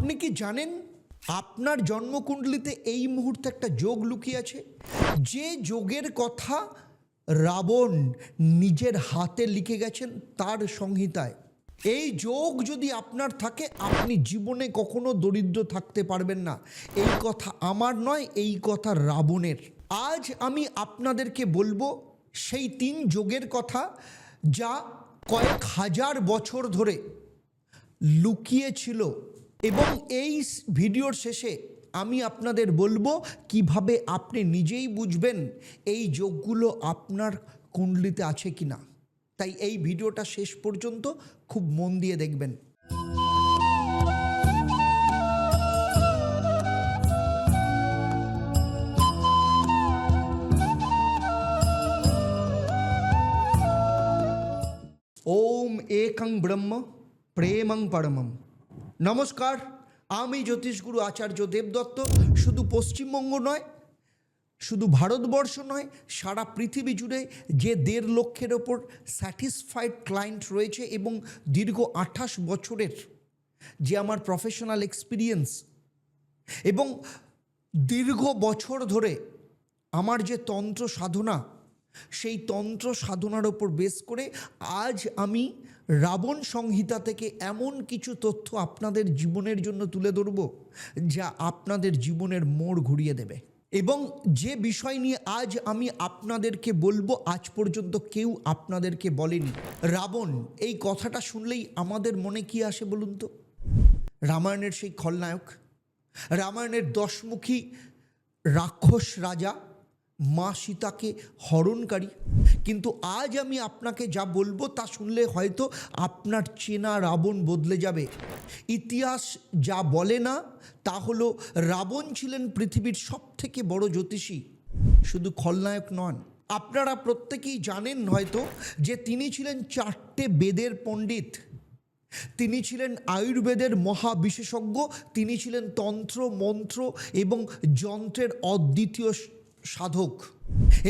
আপনি কি জানেন আপনার জন্মকুণ্ডলিতে এই মুহূর্তে একটা যোগ লুকিয়ে আছে, যে যোগের কথা রাবণ নিজের হাতে লিখে গেছেন তার সংহিতায়। এই যোগ যদি আপনার থাকে, আপনি জীবনে কখনো দরিদ্র থাকতে পারবেন না। এই কথা আমার নয়, এই কথা রাবণের। আজ আমি আপনাদেরকে বলবো সেই 3 যোগের কথা, যা কয়েক হাজার বছর ধরে লুকিয়ে ছিল। এবং এই ভিডিওর শেষে আমি আপনাদের বলবো কিভাবে আপনি নিজেই বুঝবেন এই যোগগুলো আপনার কুণ্ডলিতে আছে কিনা। তাই এই ভিডিওটা শেষ পর্যন্ত খুব মন দিয়ে দেখবেন। ওম একং ব্রহ্ম প্রেমং পরমম। নমস্কার, আমি জ্যোতিষগুরু আচার্য দেবদত্ত। শুধু পশ্চিমবঙ্গ নয়, শুধু ভারতবর্ষ নয়, সারা পৃথিবী জুড়ে যে 1.5 লক্ষের ওপর স্যাটিসফাইড ক্লায়েন্ট রয়েছে এবং দীর্ঘ 28 বছরের যে আমার প্রফেশনাল এক্সপিরিয়েন্স এবং দীর্ঘ বছর ধরে আমার যে তন্ত্র সাধনা, সেই তন্ত্র সাধনার ওপর বেস করে আজ আমি রাবণ সংহিতা থেকে এমন কিছু তথ্য আপনাদের জীবনের জন্য তুলে ধরব যা আপনাদের জীবনের মোড় ঘুরিয়ে দেবে। এবং যে বিষয় নিয়ে আজ আমি আপনাদেরকে বলবো, আজ পর্যন্ত কেউ আপনাদেরকে বলেনি। রাবণ, এই কথাটা শুনলেই আমাদের মনে কি আসে বলুন তো? রামায়ণের সেই খলনায়ক, রামায়ণের 10মুখী রাক্ষস রাজা, মা সীতাকে হরণকারী। কিন্তু আজ আমি আপনাকে যা বলবো তা শুনলে হয়তো আপনার চেনা রাবণ বদলে যাবে। ইতিহাস যা বলে না তা হলো রাবণ ছিলেন পৃথিবীর সবথেকে বড় জ্যোতিষী, শুধু খলনায়ক নন। আপনারা প্রত্যেকেই জানেন হয়তো যে তিনি ছিলেন 4টে বেদের পণ্ডিত, তিনি ছিলেন আয়ুর্বেদের মহা বিশেষজ্ঞ, তিনি ছিলেন তন্ত্র মন্ত্র এবং যন্ত্রের অদ্বিতীয় সাধক।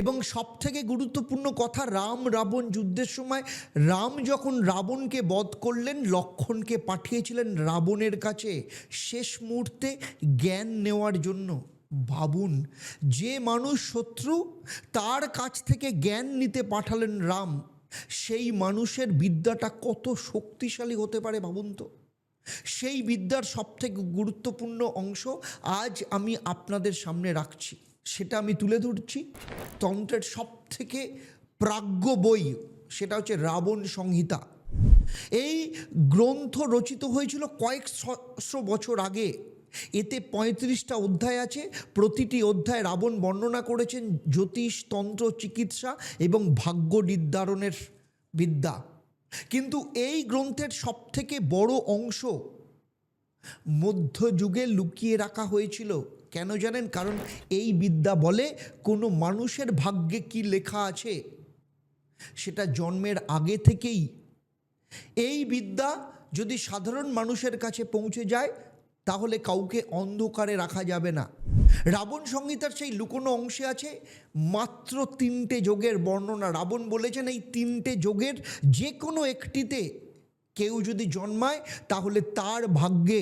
এবং সবথেকে গুরুত্বপূর্ণ কথা, রাম রাবণ যুদ্ধের সময় রাম যখন রাবণকে বধ করলেন, লক্ষ্মণকে পাঠিয়েছিলেন রাবণের কাছে শেষ মুহূর্তে জ্ঞান নেওয়ার জন্য। ভাবুন, যে মানুষ শত্রু তার কাছ থেকে জ্ঞান নিতে পাঠালেন রাম, সেই মানুষের বিদ্যাটা কত শক্তিশালী হতে পারে ভাবুন তো। সেই বিদ্যার সবথেকে গুরুত্বপূর্ণ অংশ আজ আমি আপনাদের সামনে রাখছি, সেটা আমি তুলে ধরছি। তন্ত্রের সবথেকে প্রাজ্ঞ বই, সেটা হচ্ছে রাবণ সংহিতা। এই গ্রন্থ রচিত হয়েছিল কয়েক সহস্র বছর আগে। এতে 35টা অধ্যায় আছে। প্রতিটি অধ্যায় রাবণ বর্ণনা করেছেন জ্যোতিষ, তন্ত্র, চিকিৎসা এবং ভাগ্য নির্ধারণের বিদ্যা। কিন্তু এই গ্রন্থের সবথেকে বড় অংশ মধ্যযুগে লুকিয়ে রাখা হয়েছিল। কেন জানেন? কারণ এই বিদ্যা বলে কোনো মানুষের ভাগ্যে কি লেখা আছে সেটা জন্মের আগে থেকেই। এই বিদ্যা যদি সাধারণ মানুষের কাছে পৌঁছে যায় তাহলে কাউকে অন্ধকারে রাখা যাবে না। রাবণ সংহিতার সেই লুকোনো অংশে আছে মাত্র 3টে যোগের বর্ণনা। রাবণ বলেছেন এই 3টে যোগের যে কোনো একটিতে কেউ যদি জন্মায় তাহলে তার ভাগ্যে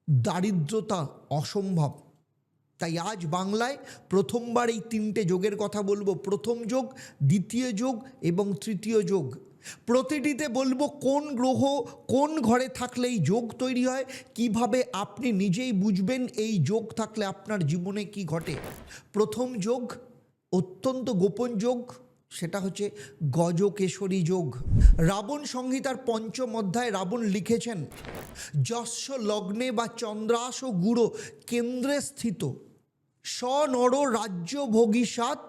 দারিদ্রতা অসম্ভব। তাই আজ বাংলায় প্রথমবার এই 3টে যোগের কথা বলবো। প্রথম যোগ, দ্বিতীয় যোগ এবং তৃতীয় যোগ। প্রতিটিতে বলবো কোন গ্রহ কোন ঘরে থাকলে এই যোগ তৈরি হয়, কিভাবে আপনি নিজেই বুঝবেন এই যোগ থাকলে আপনার জীবনে কি ঘটে। প্রথম যোগ অত্যন্ত গোপন যোগ, সেটা হচ্ছে গজকেশরী যোগ। রাবণ সংহিতার 5ম অধ্যায় রাবণ লিখেছেন, যস্য লগ্নে বা চন্দ্রাস গুড়ো কেন্দ্রে স্থিত স্বনর রাজ্য ভোগীসাৎ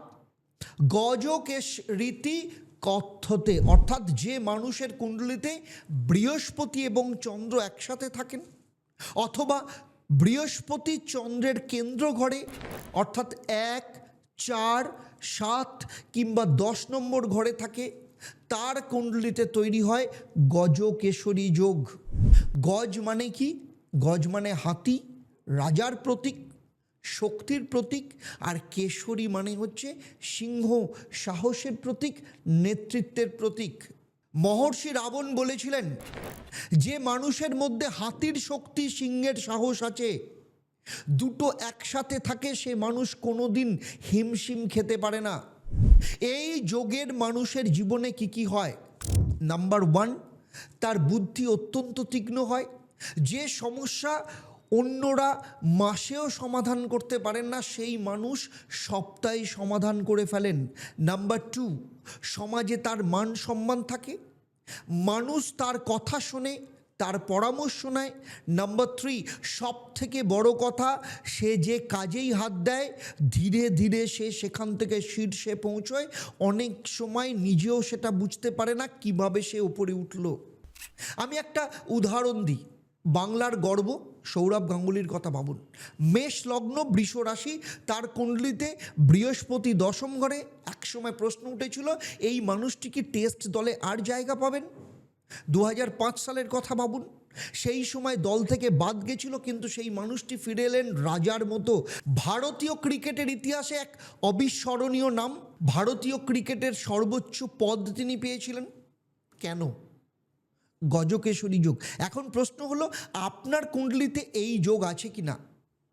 গজকেশ রীতি কথ্যতে। অর্থাৎ যে মানুষের কুণ্ডলিতে বৃহস্পতি এবং চন্দ্র একসাথে থাকেন, অথবা বৃহস্পতি চন্দ্রের কেন্দ্র ঘরে অর্থাৎ 1, 4, 7 কিংবা 10 নম্বর ঘরে থাকে, তার কুণ্ডলিতে তৈরি হয় গজকেশরী যোগ। গজ মানে কি? গজ মানে হাতি, রাজার প্রতীক, শক্তির প্রতীক। আর কেশরী মানে হচ্ছে সিংহ, সাহসের প্রতীক, নেতৃত্বের প্রতীক। মহর্ষি রাবণ বলেছিলেন, যে মানুষের মধ্যে হাতির শক্তি সিংহের সাহস আছে, দুটো একসাথে থাকে, সে মানুষ কোনোদিন হিমশিম খেতে পারে না। এই যোগের মানুষের জীবনে কি হয়? নাম্বার 1, তার বুদ্ধি অত্যন্ত তীক্ষ্ণ হয়। যে সমস্যা অন্যরা মাসেও সমাধান করতে পারেন না, সেই মানুষ সপ্তাহে সমাধান করে ফেলেন। নাম্বার 2, সমাজে তার মান সম্মান থাকে, মানুষ তার কথা শোনে, তার পরামর্শ নেয়। নাম্বার 3, সব থেকে বড় কথা, সে যে কাজেই হাত দেয় ধীরে ধীরে সে সেখান থেকে শীর্ষে পৌঁছয়। অনেক সময় নিজেও সেটা বুঝতে পারে না কিভাবে সে উপরে উঠল। আমি একটা উদাহরণ দিই। বাংলার গর্ব সৌরভ গাঙ্গুলির কথা ভাবুন। মেষ লগ্ন, বৃষ রাশি, তার কুণ্ডলিতে বৃহস্পতি দশম ঘরে। একসময় প্রশ্ন উঠেছিল, এই মানুষটি কি টেস্ট দলে আর জায়গা পাবেন? 2005 সালের কথা ভাবুন। সেই সময় দল থেকে বাদ গেছিল, কিন্তু সেই মানুষটি ফিরে এলেন রাজার মতো। ভারতীয় ক্রিকেটের ইতিহাসে এক অবিস্মরণীয় নাম। ভারতীয় ক্রিকেটের সর্বোচ্চ পদ তিনি পেয়েছিলেন। কেন? গজকেশরী যোগ। এখন প্রশ্ন হলো, আপনার কুণ্ডলিতে এই যোগ আছে কি না?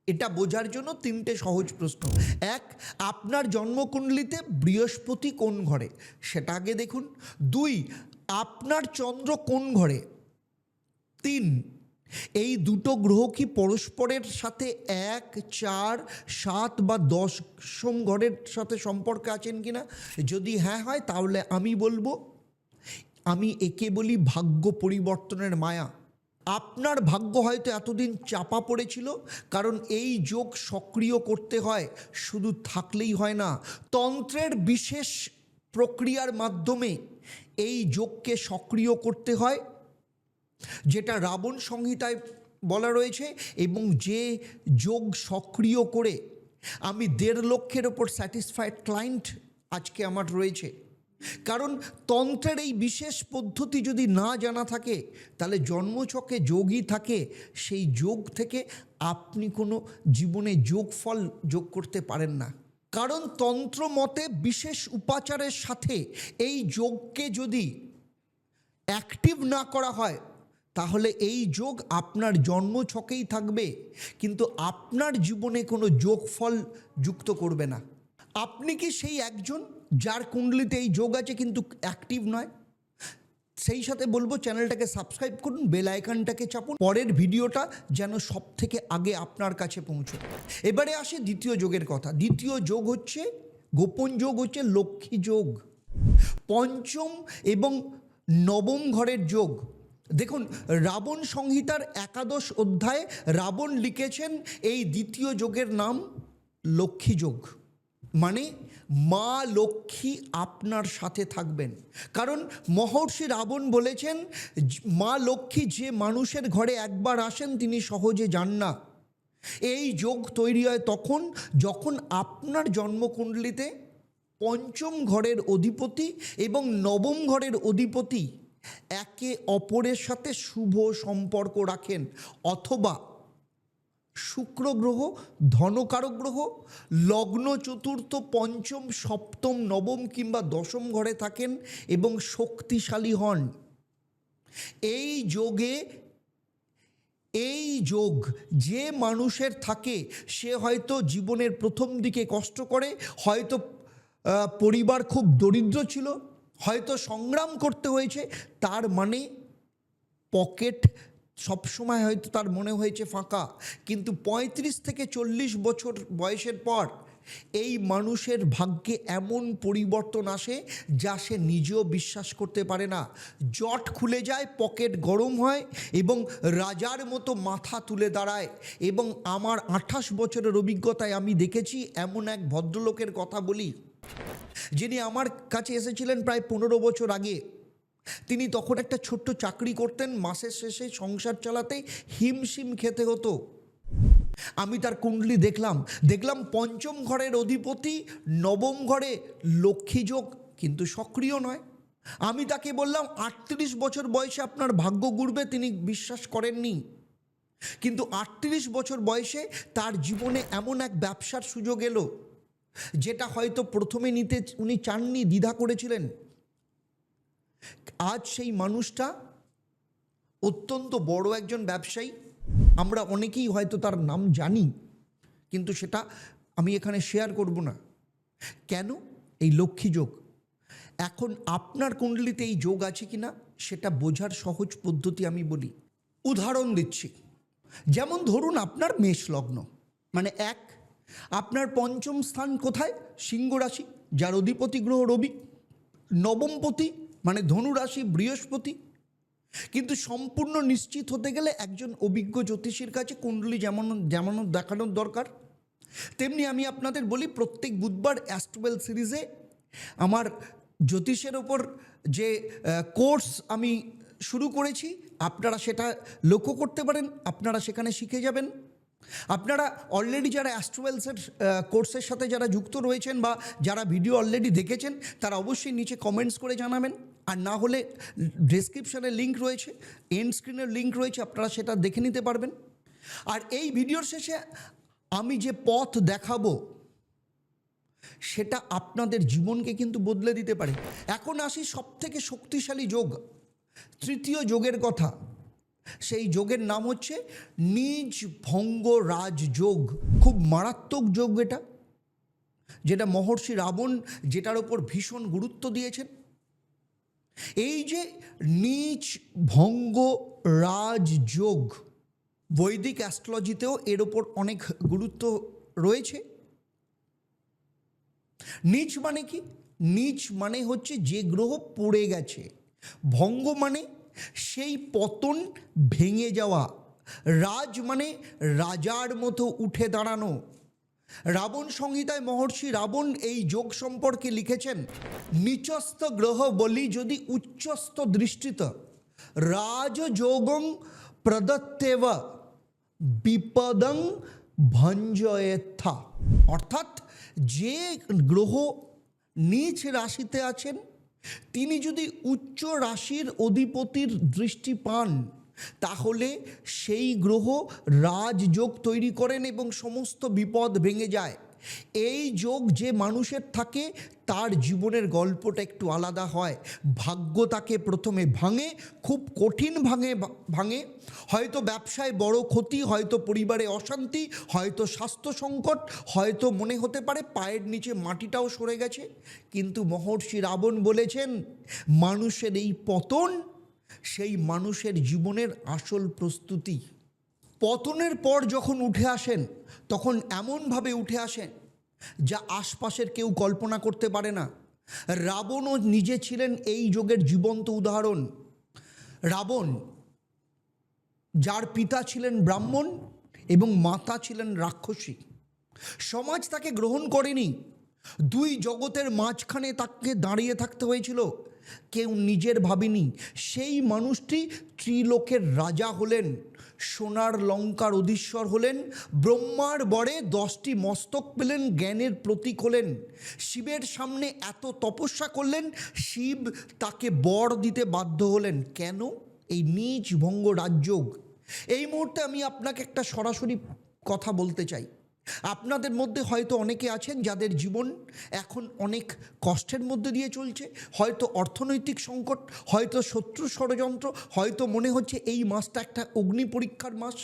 এটা বোঝার জন্য 3টে সহজ প্রশ্ন। 1, আপনার জন্মকুণ্ডলিতে বৃহস্পতি কোন ঘরে, সেটা আগে দেখুন। 2, আপনার চন্দ্র কোন ঘরে। 3, এই দুটো গ্রহ কি পরস্পরের সাথে 1, 4, 7 বা 10ম ঘরের সাথে সম্পর্কে আছেন কিনা? যদি হ্যাঁ হয়, তাহলে আমি বলবো, আমি একে বলি ভাগ্য পরিবর্তনের মায়া। আপনার ভাগ্য হয়তো এতদিন চাপা পড়েছিল, কারণ এই যোগ সক্রিয় করতে হয়, শুধু থাকলেই হয় না। তন্ত্রের বিশেষ প্রক্রিয়ার মাধ্যমে এই যোগকে সক্রিয় করতে হয়, যেটা রাবণ সংহিতায় বলা রয়েছে। এবং যে যোগ সক্রিয় করে আমি 1.5 লক্ষের ওপর স্যাটিসফাইড ক্লায়েন্ট আজকে আমার রয়েছে। কারণ তন্ত্রের এই বিশেষ পদ্ধতি যদি না জানা থাকে, তাহলে জন্মছকে যোগই থাকে, সেই যোগ থেকে আপনি কোনো জীবনে যোগফল যোগ করতে পারেন না। কারণ তন্ত্র মতে বিশেষ উপাচারের সাথে এই যোগকে যদি অ্যাক্টিভ না করা হয়, তাহলে এই যোগ আপনার জন্মছকেই থাকবে, কিন্তু আপনার জীবনে কোনো যোগফল যুক্ত করবে না। আপনি কি সেই একজন যার কুণ্ডলিতে এই যোগ আছে কিন্তু অ্যাক্টিভ নয়? সেই সাথে বলবো, চ্যানেলটাকে সাবস্ক্রাইব করুন, বেল আইকনটাকে চাপুন, পরের ভিডিওটা যেন সব থেকে আগে আপনার কাছে পৌঁছয়। এবারে আসে দ্বিতীয় যোগের কথা। দ্বিতীয় যোগ হচ্ছে, গোপন যোগ হচ্ছে লক্ষ্মী যোগ। 5ম এবং 9ম ঘরের যোগ। দেখুন, রাবণ সংহিতার 11 অধ্যায়ে রাবণ লিখেছেন এই দ্বিতীয় যোগের নাম লক্ষ্মী যোগ। মানে মা লক্ষ্মী আপনার সাথে থাকবেন। কারণ মহর্ষি রাবণ বলেছেন, মা লক্ষ্মী যে মানুষের ঘরে একবার আসেন তিনি সহজে যান না। এই যোগ তৈরি হয় তখন যখন আপনার জন্মকুণ্ডলিতে 5ম ঘরের অধিপতি এবং 9ম ঘরের অধিপতি একে অপরের সাথে শুভ সম্পর্ক রাখেন, অথবা শুক্র গ্রহ ধনকারক গ্রহ লগ্ন 4র্থ 5ম 7ম 9ম কিংবা 10ম ঘরে থাকেন এবং শক্তিশালী হন। এই যোগ যে মানুষের থাকে, সে হয়তো জীবনের প্রথম দিকে কষ্ট করে, হয়তো পরিবার খুব দরিদ্র ছিল, হয়তো সংগ্রাম করতে হয়েছে, তার মানে পকেট সবসময় হয়তো তার মনে হয়েছে ফাঁকা। কিন্তু 35 থেকে 40 বছর বয়সের পর এই মানুষের ভাগ্যে এমন পরিবর্তন আসে যা সে নিজেও বিশ্বাস করতে পারে না। জট খুলে যায়, পকেট গরম হয় এবং রাজার মতো মাথা তুলে দাঁড়ায়। এবং আমার 28 বছরের অভিজ্ঞতায় আমি দেখেছি, এমন এক ভদ্রলোকের কথা বলি, যিনি আমার কাছে এসেছিলেন প্রায় 15 বছর আগে। তিনি তখন একটা ছোট্ট চাকরি করতেন, মাসের শেষে সংসার চালাতে হিমশিম খেতে হতো। আমি তার কুণ্ডলি দেখলাম 5ম ঘরের অধিপতি 9ম ঘরে লক্ষ্মী যোগ, কিন্তু সক্রিয় নয়। আমি তাকে বললাম 38 বছর বয়সে আপনার ভাগ্য ঘুরবে, তিনি বিশ্বাস করেননি। কিন্তু 38 বছর বয়সে তার জীবনে এমন এক ব্যবসার সুযোগ এলো, যেটা হয়তো প্রথমে নিতে উনি চাননি, দ্বিধা করেছিলেন। আজ সেই মানুষটা অত্যন্ত বড় একজন ব্যবসায়ী। আমরা অনেকেই হয়তো তার নাম জানি, কিন্তু সেটা আমি এখানে শেয়ার করব না। কেন? এই লক্ষ্মী যোগ। এখন আপনার কুণ্ডলিতে এই যোগ আছে কিনা সেটা বোঝার সহজ পদ্ধতি আমি বলি। উদাহরণ দিচ্ছি, যেমন ধরুন আপনার মেষ লগ্ন, মানে আপনার পঞ্চম স্থান কোথায়? সিংহ রাশি, যার অধিপতি গ্রহ রবি। নবমপতি মানে ধনু রাশি, বৃহস্পতি। কিন্তু সম্পূর্ণ নিশ্চিত হতে গেলে একজন অভিজ্ঞ জ্যোতিষীর কাছে কুণ্ডলী যেমন দেখানোর দরকার। তেমনি আমি আপনাদের বলি, প্রত্যেক বুধবার অ্যাস্ট্রোবেল সিরিজে আমার জ্যোতিষের ওপর যে কোর্স আমি শুরু করেছি, আপনারা সেটা লক্ষ্য করতে পারেন, আপনারা সেখানে শিখে যাবেন। আপনারা অলরেডি যারা অ্যাস্ট্রোবেলসের কোর্সের সাথে যারা যুক্ত রয়েছেন বা যারা ভিডিও অলরেডি দেখেছেন, তারা অবশ্যই নিচে কমেন্টস করে জানাবেন। আর না হলে ডেসক্রিপশানে লিঙ্ক রয়েছে, এন্ড স্ক্রিনের লিঙ্ক রয়েছে, আপনারা সেটা দেখে নিতে পারবেন। আর এই ভিডিওর শেষে আমি যে পথ দেখাবো সেটা আপনাদের জীবনকে কিন্তু বদলে দিতে পারে। এখন আসি সবথেকে শক্তিশালী যোগ, তৃতীয় যোগের কথা। সেই যোগের নাম হচ্ছে নিজ ভঙ্গ রাজযোগ। খুব মারাত্মক যোগ এটা, যেটা মহর্ষি রাবণ যেটার ওপর ভীষণ গুরুত্ব দিয়েছেন। এই যে নিজ ভঙ্গ রাজযোগ, বৈদিক অ্যাস্ট্রোলজিতেও এর ওপর অনেক গুরুত্ব রয়েছে। নিচ মানে কি? নিচ মানে হচ্ছে যে গ্রহ পড়ে গেছে। ভঙ্গ মানে সেই পতন, ভেঙে যাওয়া। রাজ মানে রাজার মতো উঠে দাঁড়ানো। রাবণ সংহিতায় মহর্ষি রাবণ এই যোগ সম্পর্কে লিখেছেন, নিচস্থ গ্রহ বলি যদি উচ্চস্থ দৃষ্টিত রাজযোগং প্রদত্তেব বিপদং ভঞ্জয়েথা। অর্থাৎ যে গ্রহ নিচ রাশিতে আছেন, তিনি যদি উচ্চ রাশির অধিপতির দৃষ্টি পান, তাহলে সেই গ্রহ রাজযোগ তৈরি করেন এবং সমস্ত বিপদ ভেঙে যায়। এই যোগ যে মানুষের থাকে, তার জীবনের গল্পটা একটু আলাদা হয়। ভাগ্য তাকে প্রথমে ভাঙে, খুব কঠিন ভাঙে। হয়তো ব্যবসায় বড় ক্ষতি, হয়তো পরিবারে অশান্তি, হয়তো স্বাস্থ্য সংকট, হয়তো মনে হতে পারে পায়ের নিচে মাটিটাও সরে গেছে। কিন্তু মহর্ষি রাবণ বলেছেন, মানুষের এই পতন সেই মানুষের জীবনের আসল প্রস্তুতি। পতনের পর যখন উঠে আসেন, তখন এমনভাবে উঠে আসেন যা আশপাশের কেউ কল্পনা করতে পারে না। রাবণও নিজে ছিলেন এই যোগের জীবন্ত উদাহরণ। রাবণ, যার পিতা ছিলেন ব্রাহ্মণ এবং মাতা ছিলেন রাক্ষসী, সমাজ তাকে গ্রহণ করেনি। দুই জগতের মাঝখানে তাকে দাঁড়িয়ে থাকতে হয়েছিল। কেউ নিজের ভাবেনি। সেই মানুষটি ত্রিলোকের রাজা হলেন, সোনার লঙ্কার অধীশ্বর হলেন, ব্রহ্মার বরে 10টি মস্তক পেলেন, জ্ঞানের প্রতীক হলেন। শিবের সামনে এত তপস্যা করলেন, শিব তাকে বর দিতে বাধ্য হলেন। কেন? এই নিজ ভঙ্গ রাজযোগ। এই মুহূর্তে আমি আপনাকে একটা সরাসরি কথা বলতে চাই। আপনাদের মধ্যে হয়তো অনেকে আছেন যাদের জীবন এখন অনেক কষ্টের মধ্যে দিয়ে চলছে। হয়তো অর্থনৈতিক সংকট, হয়তো শত্রু ষড়যন্ত্র, হয়তো মনে হচ্ছে এই মাসটা একটা অগ্নি পরীক্ষার মাস।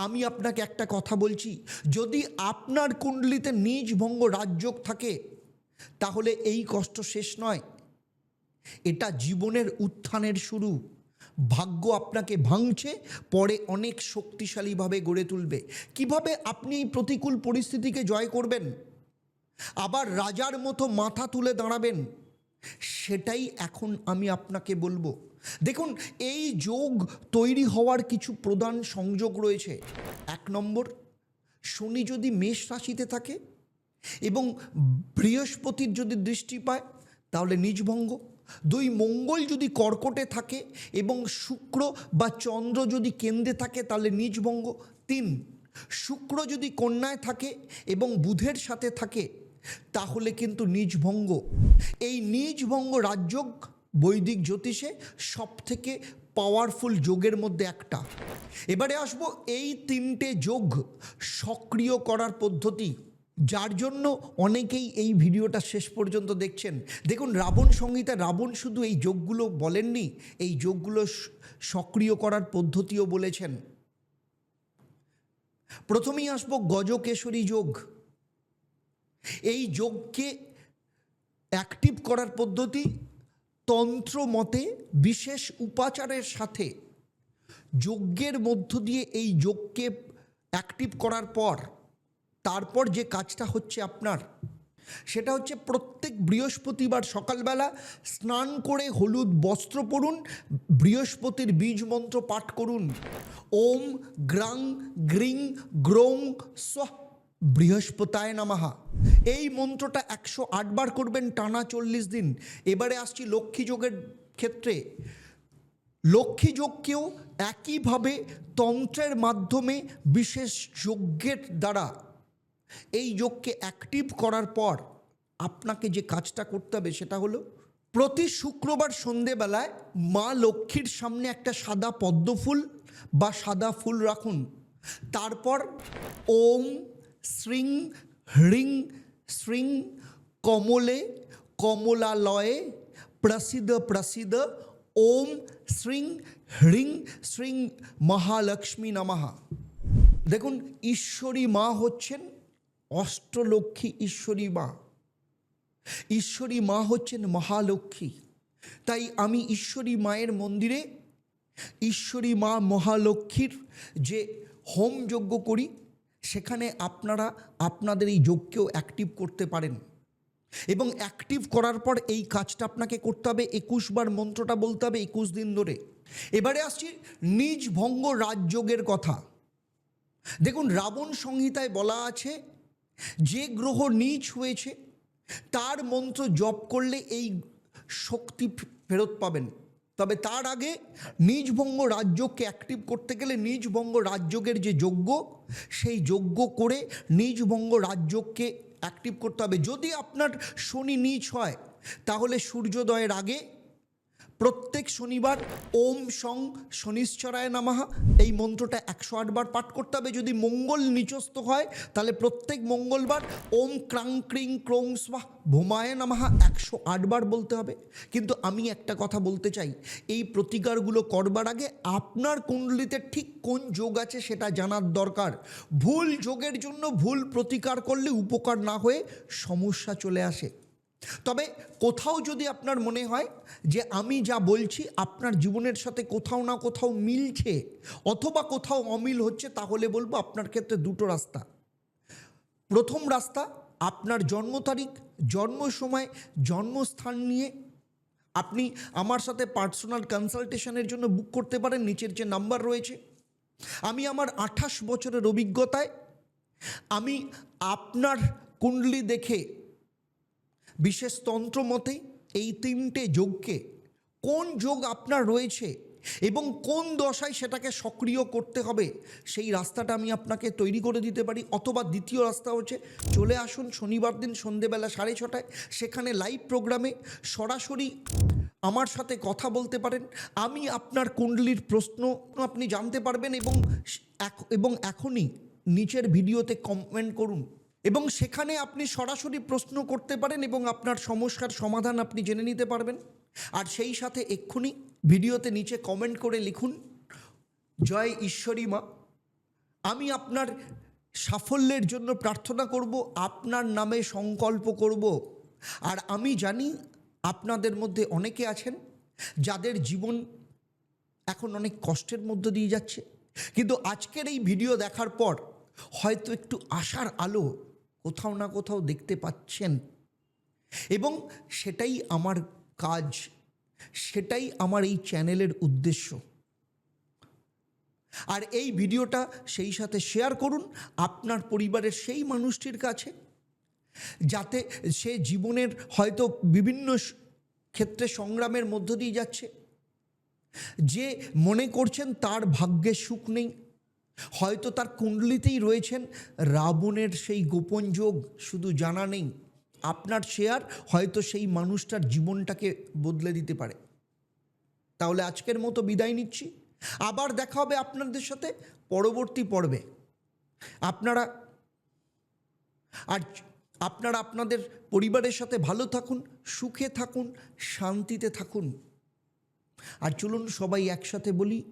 আমি আপনাকে একটা কথা বলছি, যদি আপনার কুণ্ডলিতে নিজ ভঙ্গ রাজযোগ থাকে, তাহলে এই কষ্ট শেষ নয়, এটা জীবনের উত্থানের শুরু। ভাগ্য আপনাকে ভাঙছে, পরে অনেক শক্তিশালীভাবে গড়ে তুলবে। কিভাবে আপনি এই প্রতিকূল পরিস্থিতিকে জয় করবেন, আবার রাজার মতো মাথা তুলে দাঁড়াবেন, সেটাই এখন আমি আপনাকে বলবো। দেখুন, এই যোগ তৈরি হওয়ার কিছু প্রধান সংযোগ রয়েছে। 1 নম্বর, শনি যদি মেষ রাশিতে থাকে এবং বৃহস্পতির যদি দৃষ্টি পায়, তাহলে নিজভঙ্গ। 2, মঙ্গল যদি কর্কটে থাকে এবং শুক্র বা চন্দ্র যদি কেন্দ্রে থাকে, তাহলে নিজভঙ্গ। 3, শুক্র যদি কন্যায় থাকে এবং বুধের সাথে থাকে, তাহলে কিন্তু নিজভঙ্গ। এই নিজভঙ্গ রাজযোগ বৈদিক জ্যোতিষে সবথেকে পাওয়ারফুল যোগের মধ্যে একটা। এবারে আসবো এই 3টে যোগ সক্রিয় করার পদ্ধতি। যার জন্য অনেকেই এই ভিডিওটা শেষ পর্যন্ত দেখছেন। দেখুন, রাবণ সংহিতা রাবণ শুধু এই যোগগুলো বলেননি, এই যোগগুলো সক্রিয় করার পদ্ধতিও বলেছেন। প্রথমেই আসবো গজকেশরী যোগ। এই যোগকে অ্যাক্টিভ করার পদ্ধতি তন্ত্র মতে বিশেষ উপাচারের সাথে যজ্ঞের মধ্য দিয়ে এই যোগকে অ্যাক্টিভ করার পর তারপর যে কাজটা হচ্ছে আপনার, সেটা হচ্ছে প্রত্যেক বৃহস্পতিবার সকালবেলা স্নান করে হলুদ বস্ত্র পরুন, বৃহস্পতির বীজ মন্ত্র পাঠ করুন। ওম গ্রাং গ্রিং গ্রৌং স্বঃ বৃহস্পতায় নমঃ। এই মন্ত্রটা 108 বার করবেন টানা 40 দিন। এবারে আসছি লক্ষ্মী যোগের ক্ষেত্রে। লক্ষ্মী যোগকেও একইভাবে তন্ত্রের মাধ্যমে বিশেষ যজ্ঞের দ্বারা এই যোগকে অ্যাক্টিভ করার পর আপনাকে যে কাজটা করতে হবে সেটা হলো প্রতি শুক্রবার সন্ধেবেলায় মা লক্ষ্মীর সামনে একটা সাদা পদ্ম ফুল বা সাদা ফুল রাখুন। তারপর ওম শ্রীং হ্রিং শ্রীং কমলে কমলালয়ে প্রসিদ্ধ প্রসিদ্ধ ওম শ্রীং হ্রিং শ্রীং মহালক্ষ্মী নমঃ। দেখুন, ঈশ্বরী মা হচ্ছেন অষ্টলক্ষ্মী ঈশ্বরী মা। ঈশ্বরী মা হচ্ছেন মহালক্ষ্মী। তাই আমি ঈশ্বরী মায়ের মন্দিরে ঈশ্বরী মা মহালক্ষ্মীর যে হোম যজ্ঞ করি, সেখানে আপনারা আপনাদের এই যজ্ঞকেও অ্যাক্টিভ করতে পারেন। এবং অ্যাক্টিভ করার পর এই কাজটা আপনাকে করতে হবে, 21 বার মন্ত্রটা বলতে হবে 21 দিন ধরে। এবারে আসছি নিজ ভঙ্গ রাজযোগের কথা। দেখুন, রাবণ সংহিতায় বলা আছে যে গ্রহ নীচ হয়েছে তার মন্ত্র জপ করলে এই শক্তি ফেরত পাবেন। তবে তার আগে নিজভঙ্গ রাজযোগকে অ্যাক্টিভ করতে গেলে নিজভঙ্গ রাজযোগের যে যজ্ঞ, সেই যজ্ঞ করে নিজভঙ্গ রাজযোগকে অ্যাক্টিভ করতে হবে। যদি আপনার শনি নীচ হয় তাহলে সূর্যোদয়ের আগে প্রত্যেক শনিবার ওম সং শনিশ্চরায় নমঃ এই মন্ত্রটা 108 বার পাঠ করতে হবে। যদি মঙ্গল নিচস্থ হয় তাহলে প্রত্যেক মঙ্গলবার ওম ক্রাং ক্রিং ক্রৌং স্বাহ ভূমায় নমঃ 108 বার বলতে হবে। কিন্তু আমি একটা কথা বলতে চাই, এই প্রতিকারগুলো করবার আগে আপনার কুণ্ডলিতে ঠিক কোন যোগ আছে সেটা জানার দরকার। ভুল যোগের জন্য ভুল প্রতিকার করলে উপকার না হয়ে সমস্যা চলে আসে। তবে কোথাও যদি আপনার মনে হয় যে আমি যা বলছি আপনার জীবনের সাথে কোথাও না কোথাও মিলছে অথবা কোথাও অমিল হচ্ছে, তাহলে বলবো আপনার ক্ষেত্রে দুটো রাস্তা। প্রথম রাস্তা, আপনার জন্ম তারিখ, জন্ম সময়, জন্মস্থান নিয়ে আপনি আমার সাথে পার্সোনাল কনসালটেশনের জন্য বুক করতে পারেন। নিচের যে নাম্বার রয়েছে, আমি আমার 28 বছরের অভিজ্ঞতায় আমি আপনার কুণ্ডলী দেখে বিশেষ তন্ত্র মতে এই 3টে যোগকে কোন যোগ আপনার রয়েছে এবং কোন দশায় সেটাকে সক্রিয় করতে হবে সেই রাস্তাটা আমি আপনাকে তৈরি করে দিতে পারি। অথবা দ্বিতীয় রাস্তা হচ্ছে চলে আসুন শনিবার দিন সন্ধেবেলা 6:30, সেখানে লাইভ প্রোগ্রামে সরাসরি আমার সাথে কথা বলতে পারেন। আমি আপনার কুণ্ডলীর প্রশ্ন আপনি জানতে পারবেন এবং এখনই নিচের ভিডিওতে কমেন্ট করুন এবং সেখানে আপনি সরাসরি প্রশ্ন করতে পারেন এবং আপনার সমস্যার সমাধান আপনি জেনে নিতে পারবেন। আর সেই সাথে এক্ষুনি ভিডিওতে নিচে কমেন্ট করে লিখুন, জয় ঈশ্বরী মা। আমি আপনার সাফল্যের জন্য প্রার্থনা করব, আপনার নামে সংকল্প করব। আর আমি জানি আপনাদের মধ্যে অনেকে আছেন যাদের জীবন এখন অনেক কষ্টের মধ্য দিয়ে যাচ্ছে, কিন্তু আজকের এই ভিডিও দেখার পর হয়তো একটু আশার আলো কোথাও না কোথাও দেখতে পাচ্ছেন। এবং সেটাই আমার কাজ, সেটাই আমার এই চ্যানেলের উদ্দেশ্য। আর এই ভিডিওটা সেই সাথে শেয়ার করুন আপনার পরিবারের সেই মানুষটির কাছে, যাতে সে জীবনের হয়তো বিভিন্ন ক্ষেত্রে সংগ্রামের মধ্য দিয়ে যাচ্ছে, যে মনে করছেন তার ভাগ্যে সুখ নেই, হয়তো তার কুণ্ডলিতেই রয়েছেন রাবণের সেই গোপন যোগ, শুধু জানা নেই। আপনার শেয়ার হয়তো সেই মানুষটার জীবনটাকে বদলে দিতে পারে। তাহলে আজকের মতো বিদায় নিচ্ছি, আবার দেখা হবে আপনাদের সাথে পরবর্তী পর্বে। আপনারা আর আপনারা আপনাদের পরিবারের সাথে ভালো থাকুন, সুখে থাকুন, শান্তিতে থাকুন। আর চলুন সবাই একসাথে বলি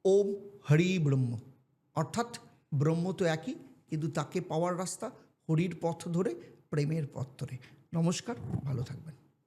ওম হরি ব্রহ্ম। অর্থাৎ ব্রহ্ম তো একই, কিন্তু তাকে পাওয়ার রাস্তা হরির পথ ধরে, প্রেমের পথ ধরে। নমস্কার, ভালো থাকবেন।